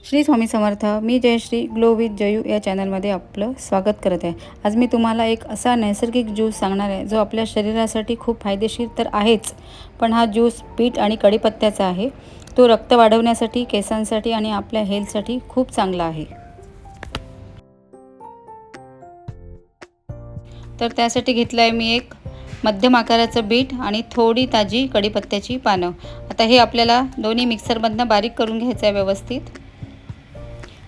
श्री स्वामी समर्थ। मी Jayashree glow with Jayu या चॅनलमध्ये आपलं स्वागत करत आहे। आज मी तुम्हाला एक असा नैसर्गिक ज्यूस सांगणार आहे जो आपल्या शरीरासाठी खूप फायदेशीर तर आहेच, पण हा ज्यूस बीट आणि कढीपत्त्याचा आहे। तो रक्त वाढवण्यासाठी, केसांसाठी आणि आपल्या हेल्थसाठी खूप चांगला आहे। तर त्यासाठी घेतलं आहे मी एक मध्यम आकाराचं बीट आणि थोडी ताजी कढीपत्त्याची पानं। आता हे आपल्याला दोन्ही मिक्सरमधनं बारीक करून घ्यायचं आहे व्यवस्थित।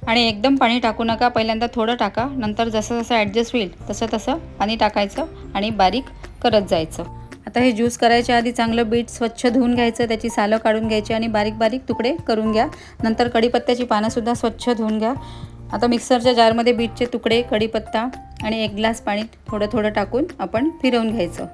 आणि एकदम पाणी टाकू नका, पहिल्यांदा थोडं टाका, नंतर जसं जसं ॲडजस्ट होईल तसं तसं पाणी टाकायचं आणि बारीक करत जायचं। आता हे ज्यूस करायच्या आधी चांगलं बीट स्वच्छ धुवून घ्यायचं, त्याची सालं काढून घ्यायची आणि बारीक बारीक तुकडे करून घ्या। नंतर कढीपत्त्याची पानंसुद्धा स्वच्छ धुवून घ्या। आता मिक्सरच्या जारमध्ये बीटचे तुकडे, कढीपत्ता आणि एक ग्लास पाणी थोडं थोडं टाकून आपण फिरवून घ्यायचं।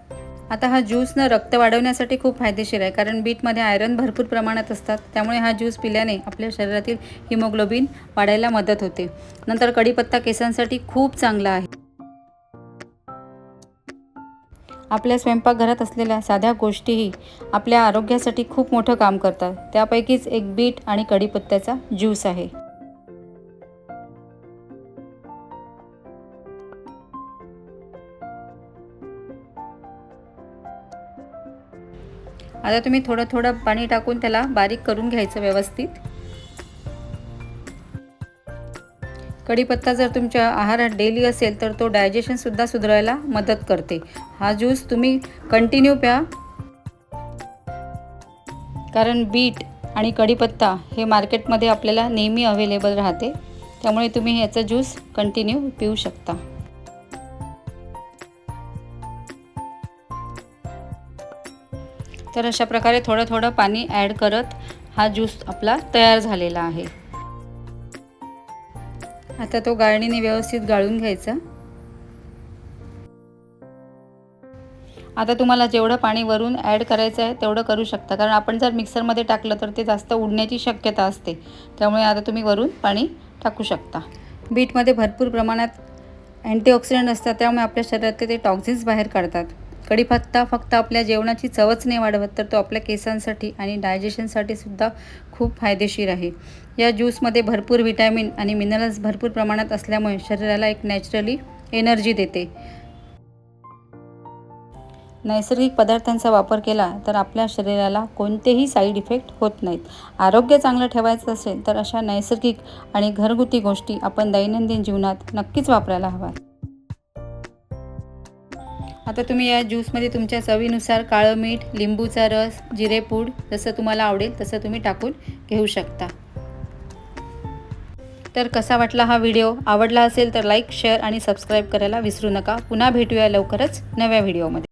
आता हा ज्यूस रक्त वाढवण्यासाठी खूप फायदेशीर आहे, कारण बीटमध्ये आयरन भरपूर प्रमाणात असतात। त्यामुळे हा ज्यूस पिल्याने आपल्या शरीरातील हिमोग्लोबिन वाढायला मदत होते। नंतर कढीपत्ता केसांसाठी खूप चांगला आहे। आपल्या स्वयंपाकघरात असलेल्या साध्या गोष्टीही आपल्या आरोग्यासाठी खूप मोठं काम करतात। त्यापैकीच एक बीट आणि कढीपत्त्याचा ज्यूस आहे। आता तुम्ही थोडं थोडं पाणी टाकून त्याला बारीक करून घ्यायचं व्यवस्थित। कढीपत्ता जर तुमच्या आहारात डेली असेल तर तो डायजेशनसुद्धा सुधारायला मदत करते। हा ज्यूस तुम्ही कंटिन्यू प्या, कारण बीट आणि कढीपत्ता हे मार्केटमध्ये आपल्याला नेहमी अवेलेबल राहते। त्यामुळे तुम्ही याचा ज्यूस कंटिन्यू पिऊ शकता। तर अशा प्रकारे थोडं थोडं पाणी ॲड करत हा ज्यूस आपला तयार झालेला आहे। आता तो गाळणीने व्यवस्थित गाळून घ्यायचा। आता तुम्हाला जेवढं पाणी वरून ॲड करायचं आहे तेवढं करू शकता, कारण आपण जर मिक्सरमध्ये टाकलं तर ते जास्त उडण्याची शक्यता असते। त्यामुळे आता तुम्ही वरून पाणी टाकू शकता। बीटमध्ये भरपूर प्रमाणात अँटीऑक्सिडंट असतात, त्यामुळे आपल्या शरीरातले ते टॉक्झिन्स बाहेर काढतात। कढीपत्ता फक्त आपल्या जेवणाची चवच नाही वाढवत, तर तो आपल्या केसांसाठी आणि डायजेशनसाठी सुद्धा खूप फायदेशीर आहे। या ज्यूसमध्ये भरपूर व्हिटॅमिन आणि मिनरल्स भरपूर प्रमाणात असल्यामुळे शरीराला एक नॅचरली एनर्जी देते। नैसर्गिक पदार्थांचा वापर केला तर आपल्या शरीराला कोणतेही साईड इफेक्ट होत नाहीत। आरोग्य चांगलं ठेवायचं असेल तर अशा नैसर्गिक आणि घरगुती गोष्टी आपण दैनंदिन जीवनात नक्कीच वापरायला हव्यात। आता तुम्ही या ज्यूसमध्ये तुमच्या चवीनुसार काळं मीठ, लिंबूचा रस, जिरेपूड जसं तुम्हाला आवडेल तसं तुम्ही टाकून घेऊ शकता। तर कसा वाटला हा व्हिडिओ? आवडला असेल तर लाईक, शेअर आणि सबस्क्राईब करायला विसरू नका। पुन्हा भेटूया लवकरच नव्या व्हिडिओमध्ये।